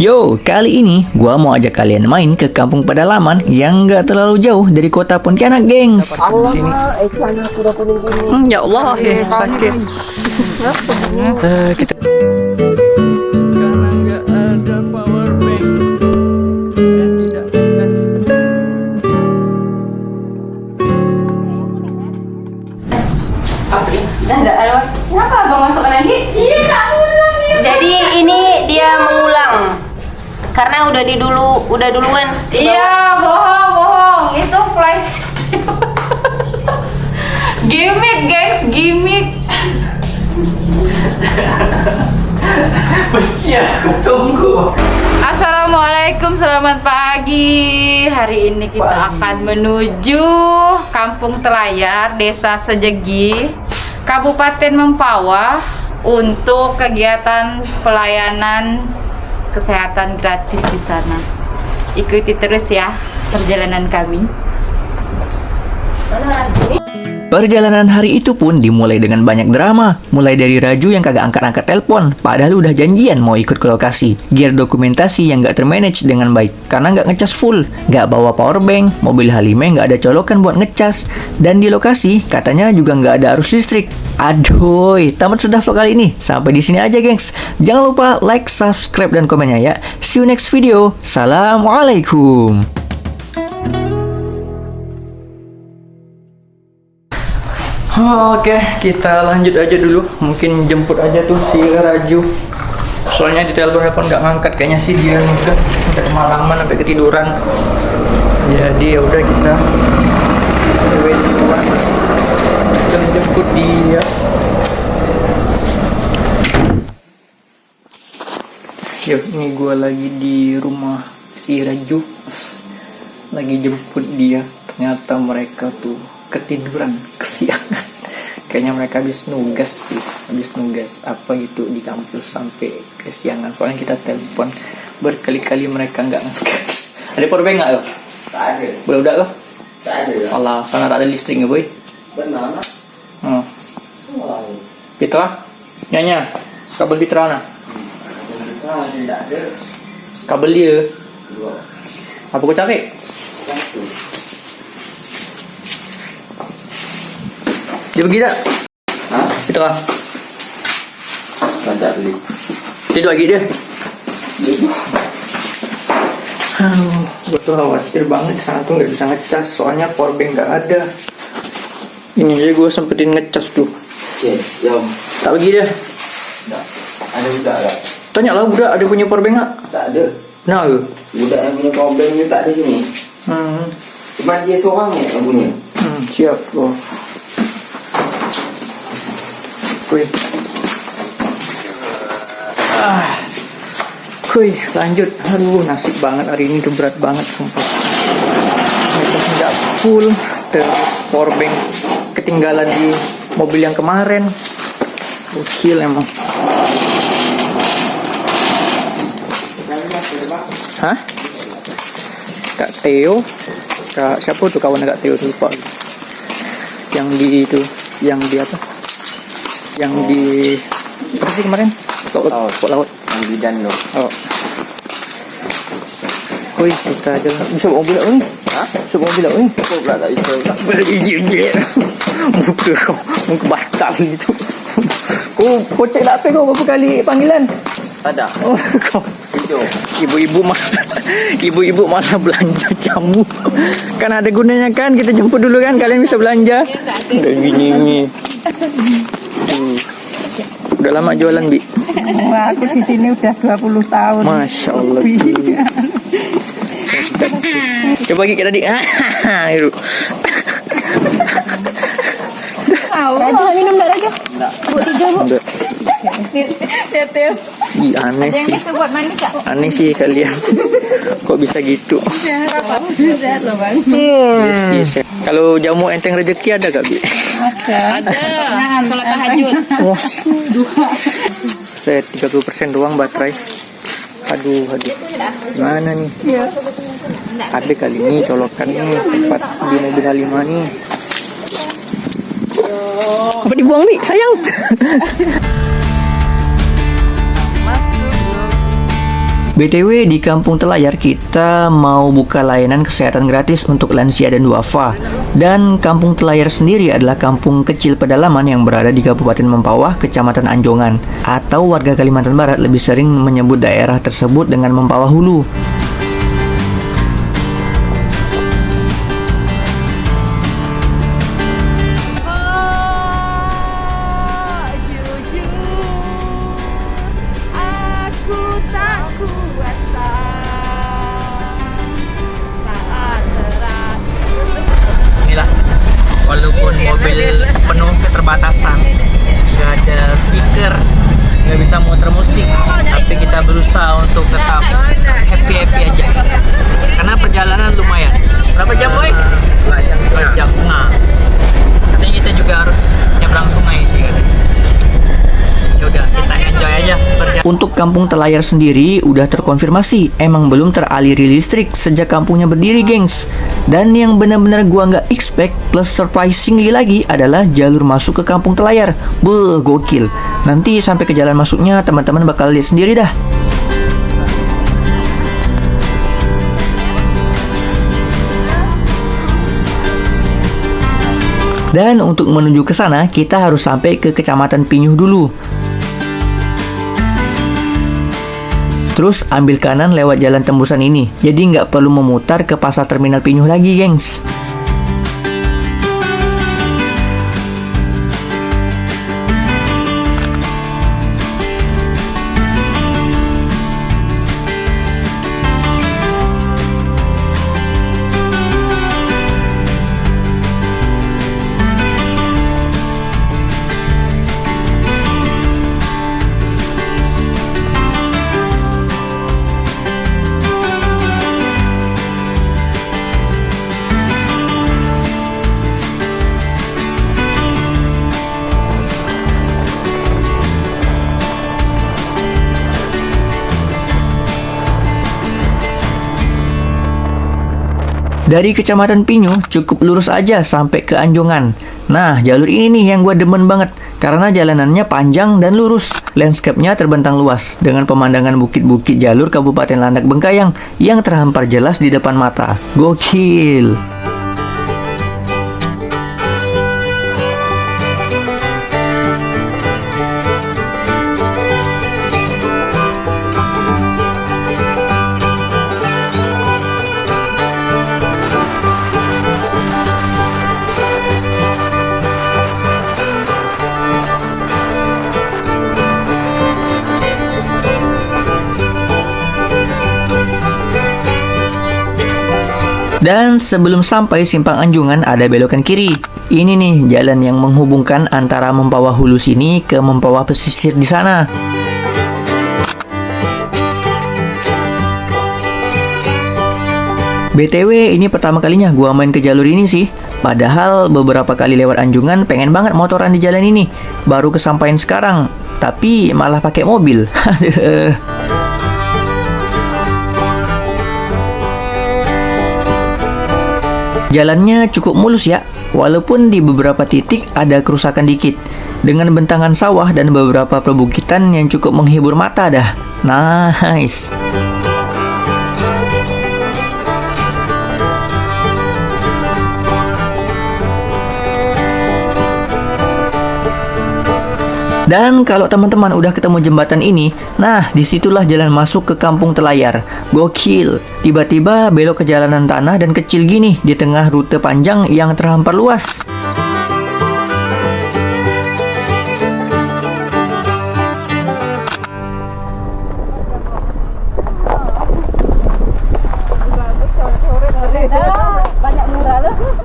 Yo, kali ini gua mau ajak kalian main ke kampung pedalaman yang nggak terlalu jauh dari kota Pontianak, gengs. Iklan aku udah kuning gini. Ya Allah, sakit. Kita karena nggak ada power bank dan tidak gas. Kenapa abang masukkan lagi? Iya, Kak, ulang ya. Jadi ini dia mengulang. Karena udah duluan. Iya, bohong. Itu flight. Gimik, guys, gimik. Benci aku, tunggu. Assalamualaikum, selamat pagi. Hari ini kita akan menuju Kampung Telayar, Desa Sejegi, Kabupaten Mempawah untuk kegiatan pelayanan kesehatan gratis di sana. Ikuti terus ya perjalanan kami. Perjalanan hari itu pun dimulai dengan banyak drama. Mulai dari Raju yang kagak angkat-angkat telepon, padahal udah janjian mau ikut ke lokasi. Gear dokumentasi yang gak termanage dengan baik, karena gak ngecas full. Gak bawa power bank, mobil Halime gak ada colokan buat ngecas. Dan di lokasi, katanya juga gak ada arus listrik. Aduh, tamat sudah vlog kali ini. Sampai di sini aja, gengs. Jangan lupa like, subscribe, dan komennya ya. See you next video. Assalamualaikum. Oke, kita lanjut aja dulu. Mungkin jemput aja tuh si Raju. Soalnya di telepon nggak ngangkat, kayaknya sih dia udah sampai kemalaman, sampai ketiduran. Jadi ya udah kita wait keluar. Kita jemput dia. Yuk, ini gue lagi di rumah si Raju. Lagi jemput dia. Ternyata mereka tuh ketiduran, kesiangan. Kayaknya mereka habis nugas apa gitu di kampus sampai kesiangan. Soalnya kita telepon berkali-kali mereka nggak ngangkat. Ada power bank nggak lo? Tak ada. Udah lo? Tak ada. Allah, sana tak ada listrik nggak boy? Benar. Pitra, nyanyi. Kabel Pitra na? Tidak ada. Kabel dia. Dua. Apa kau cari? Satu. Dia pergi tak? Hah? Pitra, Tak beli. tidur lagi dia. Aduh, gue tuh khawatir banget sana tuh nggak bisa ngecas, soalnya power bank nggak ada. Ini aja gue sempetin ngecas tuh. Oke, jom. Tak pergi dia. Tak. Ada budak tak? Tanya lah budak ada punya power bank nggak? Tak ada. Nah, Budak yang punya problem ni tak ada sini. Cuma dia seorang yang punya. Siap loh. Kuy. Kuy, lanjut. Aduh, nasib banget hari ini tuh, berat banget sumpah. Mereka tidak full, terus power bank ketinggalan di mobil yang kemarin. Gokil emang. Hah? Kak Theo, Kak siapa tuh kawan Kak Theo, lupa. Yang di itu, yang di apa? Yang di apa sih kemarin? Pok laut. Yang bidan lo. Oh. Woi, kita jalan. Bisa bawa mobil tak ni? Hah? Bisa bawa mobil tak ni? Kau pula tak bisa. Berjijik. Muka kau, muka batal gitu. Kau cek lah apa kau berapa kali panggilan? Tak ada. Oh, kau. Hijau. Ibu-ibu malah belanja jamu. Kan ada gunanya kan, kita jemput dulu kan, kalian bisa belanja. Udah gini. Udah lama jualan, Bi? Wah, aku di sini udah 20 tahun. Masya Allah. Sedap. Coba lagi kita tadi. Itu. Raju minum tak Raju? Tak. Buat hijau bu. Enggak. Tetep. Ih, aneh Yang sih. bisa buat manis tak? Aneh sih kalian. Kok bisa gitu? Sehat loh bang. Yes. Kalau jamu enteng rezeki ada gak, Bi? Ada. Sholat tahajud. Wah. Saya 30% doang baterai. Aduh. Gimana nih? Ada kali nih colokan nih tempat di mobil Halimah nih. Apa dibuang nih? Sayang. BTW di Kampung Telayar kita mau buka layanan kesehatan gratis untuk lansia dan duafa. Dan Kampung Telayar sendiri adalah kampung kecil pedalaman yang berada di Kabupaten Mempawah, Kecamatan Anjongan. Atau warga Kalimantan Barat lebih sering menyebut daerah tersebut dengan Mempawah Hulu. Inilah, walaupun mobil penuh keterbatasan, nggak ada speaker, nggak bisa muter musik, tapi kita berusaha untuk tetap happy aja. Karena perjalanan lumayan. Berapa jam, boy? 2 jam setengah. Katanya kita juga harus nyebrang sungai sih katanya. Yaudah, kita enjoy aja perjalanan. Untuk Kampung Telayar sendiri udah terkonfirmasi emang belum teraliri listrik sejak kampungnya berdiri, gengs. Dan yang benar-benar gua nggak expect plus surprisingly lagi adalah jalur masuk ke Kampung Telayar. Beuh, gokil. Nanti sampai ke jalan masuknya teman-teman bakal lihat sendiri dah. Dan untuk menuju ke sana, kita harus sampai ke Kecamatan Pinyuh dulu. Terus ambil kanan lewat jalan tembusan ini. Jadi nggak perlu memutar ke pasar terminal Pinyuh lagi, gengs. Dari Kecamatan Pinyuh cukup lurus aja sampai ke Anjongan. Nah, jalur ini nih yang gue demen banget karena jalanannya panjang dan lurus. Landscape-nya terbentang luas dengan pemandangan bukit-bukit jalur Kabupaten Landak Bengkayang yang terhampar jelas di depan mata. Gokil! Dan sebelum sampai Simpang Anjungan ada belokan kiri. Ini nih jalan yang menghubungkan antara Mempawah Hulu sini ke Mempawah Pesisir di sana. BTW ini pertama kalinya gua main ke jalur ini sih. Padahal beberapa kali lewat Anjungan pengen banget motoran di jalan ini. Baru kesampaian sekarang, tapi malah pakai mobil. Jalannya cukup mulus ya, walaupun di beberapa titik ada kerusakan dikit. Dengan bentangan sawah dan beberapa perbukitan yang cukup menghibur mata dah. Nice. Dan kalau teman-teman udah ketemu jembatan ini, nah disitulah jalan masuk ke Kampung Telayar. Gokil, tiba-tiba belok ke jalanan tanah dan kecil gini di tengah rute panjang yang terhampar luas.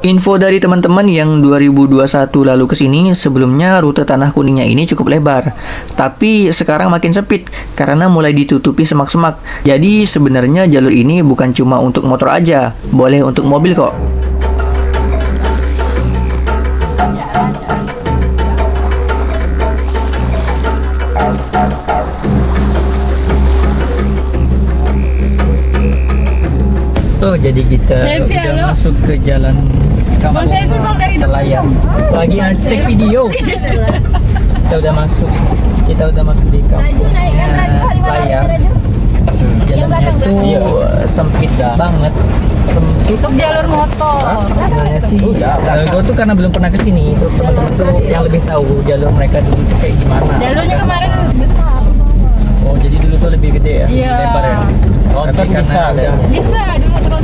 Info dari teman-teman yang 2021 lalu kesini, sebelumnya rute Tanah Kuningnya ini cukup lebar. Tapi sekarang makin sempit karena mulai ditutupi semak-semak. Jadi sebenarnya jalur ini bukan cuma untuk motor aja, boleh untuk mobil kok. Oh, jadi kita udah masuk ke jalan Kampung Telayar. Lagi take video. Kita udah masuk di Kampung Telayar. Jalannya tuh sempit banget. Sempit. Untuk jalur motor. Sebenarnya sih, gue tuh karena belum pernah kesini. Terus teman-teman tuh yang lebih tahu jalur mereka dulu tuh kayak gimana. Jalurnya kemarin besar. Oh, jadi dulu tuh lebih gede ya? Iya. Lebar ya? Oh, tapi bisa ada. Bisa dulu terus.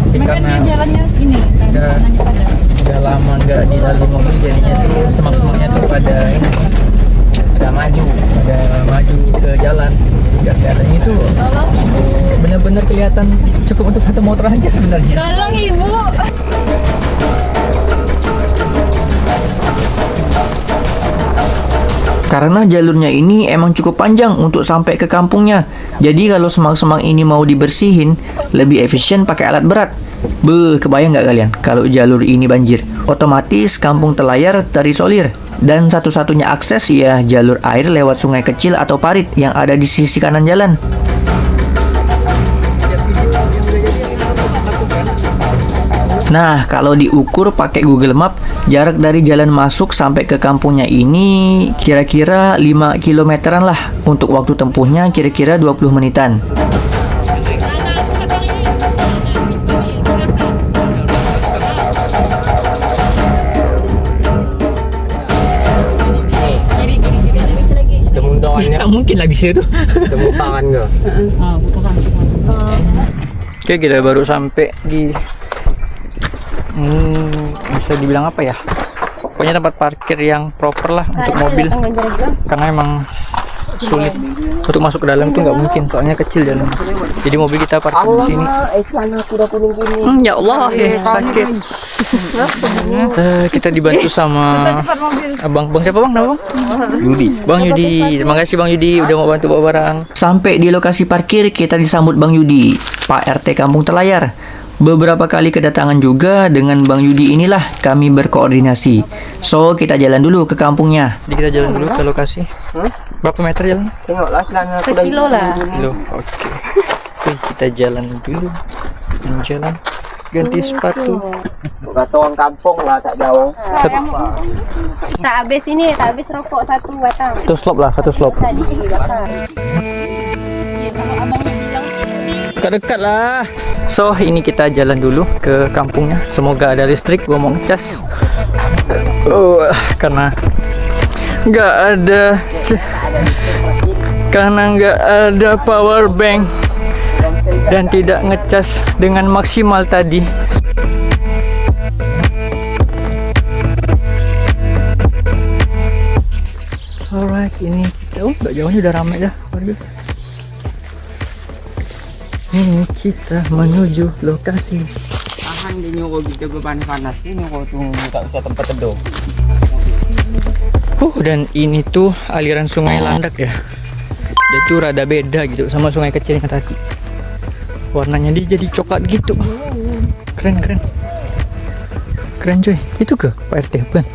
Tapi Mereka karena dia jalannya ini. udah, udah lama nggak di dalam mobil, jadinya tuh semak-semaknya tuh pada ini, pada maju ke jalan. Jadi nggak kelihatan ini tuh bener-bener kelihatan cukup untuk satu motor aja sebenarnya. Tolong ibu. Karena jalurnya ini emang cukup panjang untuk sampai ke kampungnya. Jadi kalau semak-semak ini mau dibersihin, lebih efisien pakai alat berat. Kebayang nggak kalian kalau jalur ini banjir? Otomatis kampung Telayar terisolir. Dan satu-satunya akses ya jalur air lewat sungai kecil atau parit yang ada di sisi kanan jalan. Nah, kalau diukur pakai Google Map, jarak dari jalan masuk sampai ke kampungnya ini kira-kira 5 kilometeran lah. Untuk waktu tempuhnya kira-kira 20 menitan. Temu daunnya, Nggak mungkin lah bisa tuh. temu tangan gak? Oke, kita baru sampai di bisa dibilang apa ya? Pokoknya tempat parkir yang proper lah untuk mobil. Karena emang sulit untuk masuk ke dalam tuh nggak mungkin, soalnya kecil jalan. Jadi mobil kita parkir di sini. Ya Allah, ya sakit. Kita dibantu sama bang siapa bang? Nama bang? Yudi. Bang Yudi, terima kasih Bang Yudi udah mau bantu bawa barang. Sampai di lokasi parkir kita disambut Bang Yudi, Pak RT Kampung Telayar. Beberapa kali kedatangan juga dengan Bang Yudi inilah kami berkoordinasi. So, kita jalan dulu ke kampungnya. Jadi kita jalan dulu ke lokasi. Berapa meter jalan? Tengoklah celana aku Sekilo lah. Loh, oke. Oke, kita jalan dulu. Jalan. Ganti sepatu. kata orang kampung lah, tak jauh. Tak habis ini, tak habis rokok satu batang. Satu slop lah, satu slop. Tadi 3 batang. Iya, kalau abangnya bilang sih Dekat-dekat lah. So, ini kita jalan dulu ke kampungnya. Semoga ada listrik, gua mau ngecas. Karena nggak ada power bank dan tidak ngecas dengan maksimal tadi. Alright, ini nggak jauhnya udah ramai dah. Ini kita menuju lokasi. Tahan di nyoko kita panas ini nyoko tuh tak bisa tempat teduh. Dan ini tuh aliran sungai Landak ya. Dia tuh rada beda gitu sama sungai kecil yang tadi. Warnanya dia jadi coklat gitu. Keren coy. Itu ke Pak RT bukan?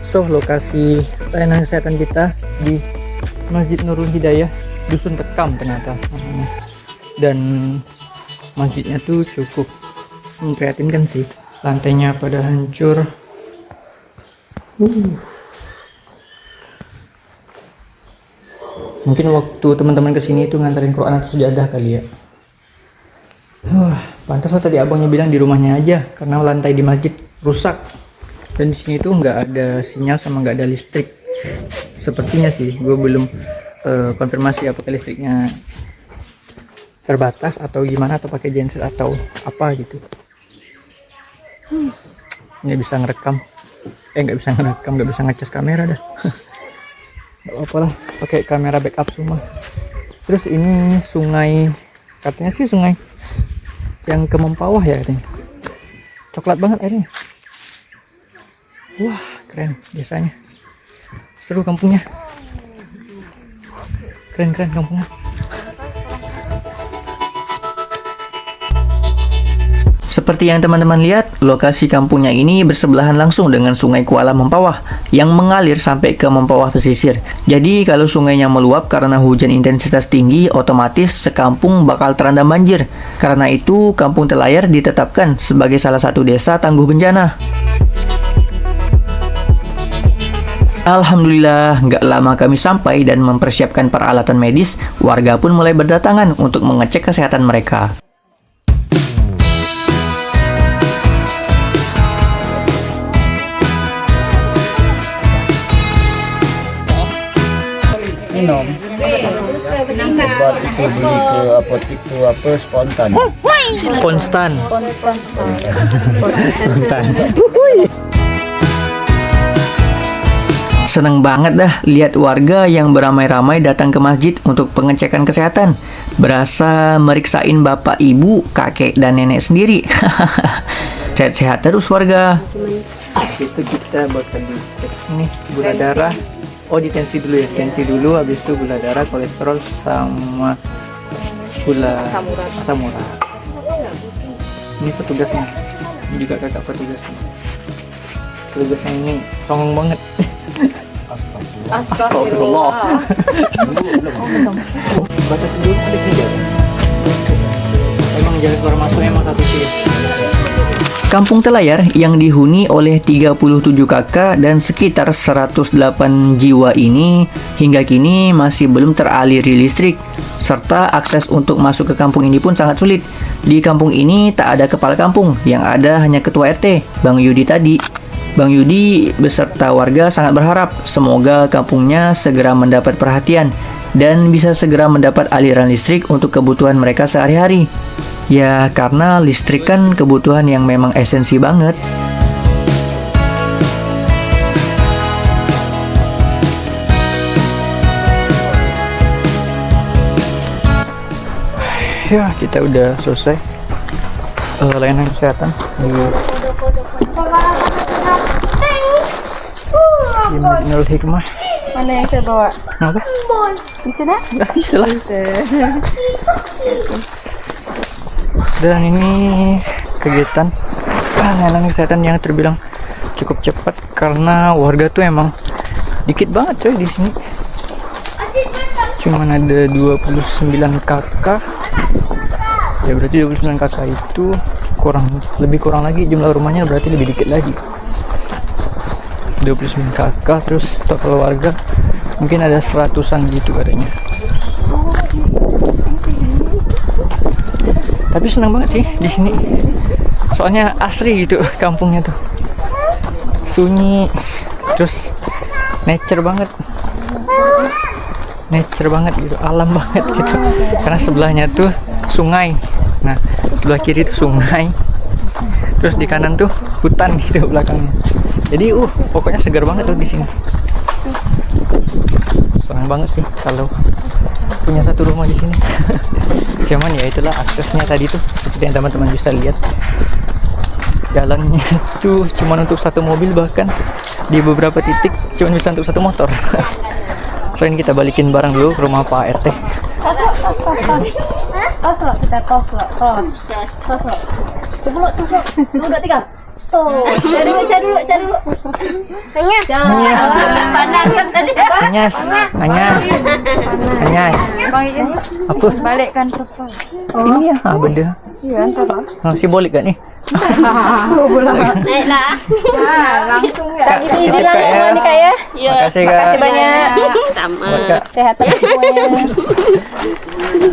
So, lokasi layanan kesehatan kita di Masjid Nurul Hidayah, Dusun Tekam ternyata namanya. Dan masjidnya tuh cukup memprihatinkan sih. Lantainya pada hancur. Mungkin waktu teman-teman kesini itu nganterin Quran atau sejadah kali ya. Pantas tadi abangnya bilang di rumahnya aja karena lantai di masjid rusak. Dan di sini tuh nggak ada sinyal sama nggak ada listrik. Sepertinya sih, gue belum konfirmasi apakah listriknya terbatas atau gimana, atau pakai genset atau apa gitu. Nggak bisa ngerekam, nggak bisa ngecas kamera dah. Gak apa-apa lah, pakai kamera backup semua. Terus ini sungai, katanya sih sungai yang ke Mempawah ya katanya. Coklat banget airnya. Wah, keren biasanya. Seru kampungnya. Keren kampungnya. Seperti yang teman-teman lihat, lokasi kampungnya ini bersebelahan langsung dengan Sungai Kuala Mempawah yang mengalir sampai ke Mempawah pesisir. Jadi kalau sungainya meluap karena hujan intensitas tinggi, otomatis sekampung bakal terendam banjir. Karena itu, Kampung Telayar ditetapkan sebagai salah satu desa tangguh bencana. Alhamdulillah, nggak lama kami sampai dan mempersiapkan peralatan medis, warga pun mulai berdatangan untuk mengecek kesehatan mereka. Minum. Obat itu beli ke apotek itu apa spontan. Konstan. Spontan. Seneng banget dah lihat warga yang beramai-ramai datang ke masjid untuk pengecekan kesehatan. Berasa meriksain bapak, ibu, kakek, dan nenek sendiri. Sehat-sehat terus warga. Itu kita bakal dicek nih gula darah. Oh, ditensi dulu ya. Tensi dulu, habis itu gula darah, kolesterol sama gula asam urat. Ini petugasnya. Ini juga kakak petugasnya. Petugasnya ini songong banget. Astagfirullah. Batas dulu ada 3. Emang jalan keluar masuk emang satu sih. Kampung Telayar yang dihuni oleh 37 kakak dan sekitar 108 jiwa ini hingga kini masih belum teraliri listrik, serta akses untuk masuk ke kampung ini pun sangat sulit. Di kampung ini tak ada kepala kampung, yang ada hanya ketua RT, Bang Yudi tadi. Bang Yudi beserta warga sangat berharap semoga kampungnya segera mendapat perhatian dan bisa segera mendapat aliran listrik untuk kebutuhan mereka sehari-hari. Ya, karena listrik kan kebutuhan yang memang esensi banget. Ya, kita udah selesai layanan kesehatan di Nurul Hikmah. Mana yang saya bawa? Kenapa? Bisa tak? Bisa lah. Dan ini kegiatan layanan kesehatan yang terbilang cukup cepat karena warga tuh emang dikit banget coy di sini. Cuman ada 29 kakak. Ya berarti 29 kakak itu lebih kurang lagi jumlah rumahnya, berarti lebih dikit lagi. 29 kakak, terus total warga mungkin ada 100-an gitu katanya. Tapi senang banget sih di sini. Soalnya asri gitu kampungnya tuh. Sunyi, terus nature banget. Nature banget gitu, alam banget gitu. Karena sebelahnya tuh sungai. Nah, sebelah kiri tuh sungai. Terus di kanan tuh hutan gitu belakangnya. Jadi pokoknya segar banget tuh di sini. Senang banget sih kalau punya satu rumah di sini. Cuman ya itulah aksesnya tadi tuh seperti yang teman-teman bisa lihat. Jalannya tuh cuma untuk satu mobil, bahkan di beberapa titik cuma bisa untuk satu motor. Selain kita balikin barang dulu ke rumah Pak RT. Tos lo, kita tos lo, tos lo. Coba lo, tos lo. 1, 2, 3. Tos. Cari dulu. Panas kan tadi. Anyas. Apa? Balikkan telepon. Ini ya, benda. Iya, entar. Simbolik gak nih? Naiklah. Langsung ya. Ini langsung semua nih Kak ya. Iya. Makasih Kak. Makasih banyak. Sama. Sehat terus semuanya.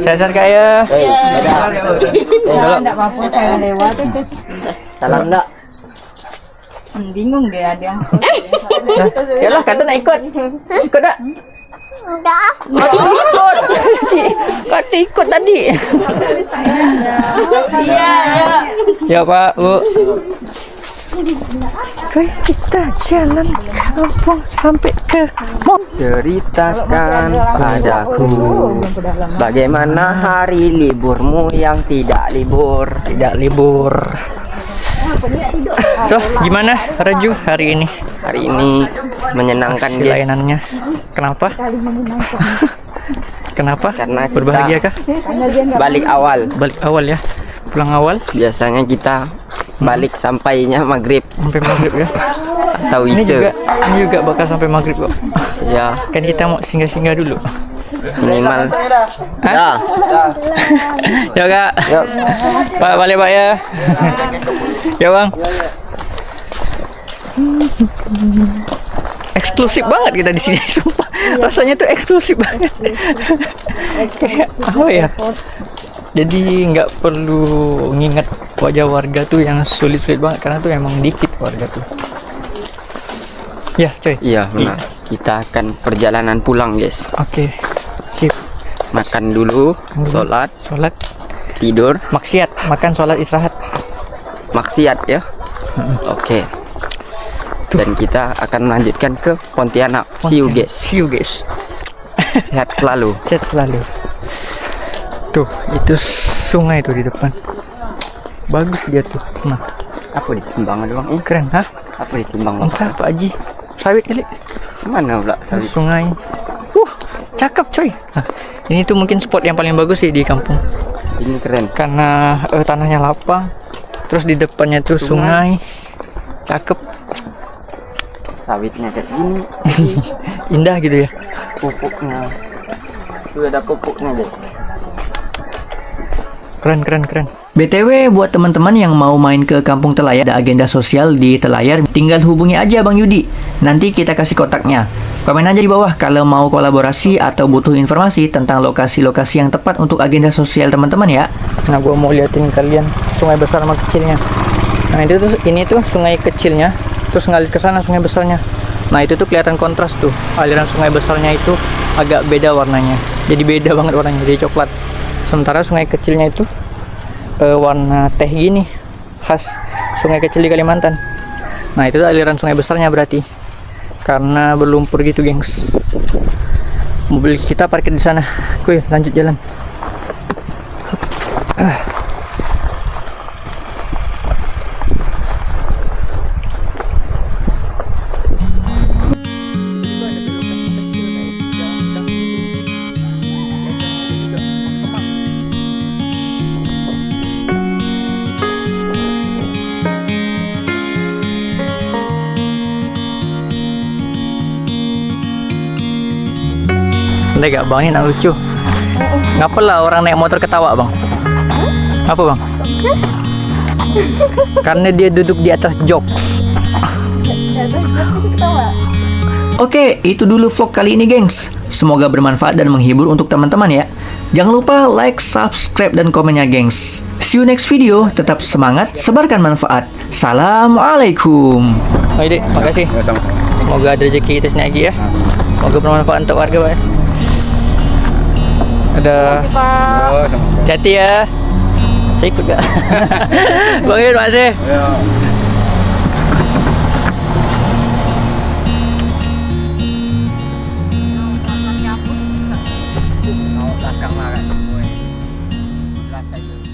Sehat Kak ya. Enggak apa-apa saya lewat. Salam enggak? Bingung deh ada yang. Yalah, kata nak ikut. Ikut tak? Enggak. Kata ikut tadi. Iya. Ya Pak, Bu. Oke, kita jalan kampung sampai ke mall. Ceritakan padaku bagaimana hari liburmu yang tidak libur. Tidak libur. So, gimana Raju hari ini? Hari ini menyenangkan Aksi guys. layanannya. Kenapa? Kenapa? Karena kita Berbahagia kah? balik awal. Balik awal ya. Pulang awal Biasanya kita balik sampainya maghrib sampai maghrib ya. atau Ini isya. juga bakal sampai maghrib kok. Ya, Kan kita mau singgah-singgah dulu. minimal. Hah? Ya Kak. Yuk. Pak, balik Pak ya. Ya Bang. eksklusif banget kita di sini, sumpah. Rasanya tuh eksklusif banget. Kayak apa ya? Jadi nggak perlu nginget wajah warga tuh yang sulit-sulit banget, karena tuh emang dikit warga tuh. Ya, coy. Iya benar. Kita akan perjalanan pulang guys. Oke. Sip. Makan dulu, sholat, Sholat, tidur, maksiat, makan, sholat, istirahat. maksiat ya. Oke. Dan kita akan melanjutkan ke Pontianak. See you guys. See you guys. Sehat selalu. Sehat selalu. Tuh, itu sungai tuh di depan. Bagus dia tuh. Nah, Apa ditimbang doang? keren, hah? Apa ditimbang? Entah Pak Haji. Sawit kali. Mana pula sawit? Sungai. Cakep coy. Nah, ini tuh mungkin spot yang paling bagus sih di kampung. Ini keren. Karena tanahnya lapang. Terus di depannya tuh sungai. Cakep. Sawitnya kayak gini. Indah gitu ya. Pupuknya. Sudah ada pupuknya guys. Keren, keren, keren. BTW, buat teman-teman yang mau main ke Kampung Telayar, ada agenda sosial di Telayar, tinggal hubungi aja Bang Yudi. Nanti kita kasih kontaknya. Komen aja di bawah kalau mau kolaborasi atau butuh informasi tentang lokasi-lokasi yang tepat untuk agenda sosial teman-teman ya. Nah, gua mau liatin kalian sungai besar sama kecilnya. Nah, itu tuh, ini tuh sungai kecilnya, terus ngalir ke sana sungai besarnya. Nah, itu tuh kelihatan kontras tuh. Aliran sungai besarnya itu agak beda warnanya. Jadi beda banget warnanya, jadi coklat. Sementara sungai kecilnya itu warna teh gini, khas sungai kecil di Kalimantan. Nah, itu tuh aliran sungai besarnya berarti. Karena berlumpur gitu, gengs. Mobil kita parkir di sana. Kuy, lanjut jalan. Nanti gak bang, ini nak lucu. Ngapa lah orang naik motor ketawa bang? Apa bang? Karena dia duduk di atas jokes. Oke, itu dulu vlog kali ini gengs. Semoga bermanfaat dan menghibur untuk teman-teman ya. Jangan lupa like, subscribe, dan komennya gengs. See you next video. Tetap semangat, sebarkan manfaat. Assalamualaikum. Oh Dek, makasih. Semoga ada rezeki kita sini lagi ya. Semoga bermanfaat untuk warga Pak. Ada. Hati ya. Saya ikut gak? Bang Yud, makasih. Belakang lah kan. Belas aja.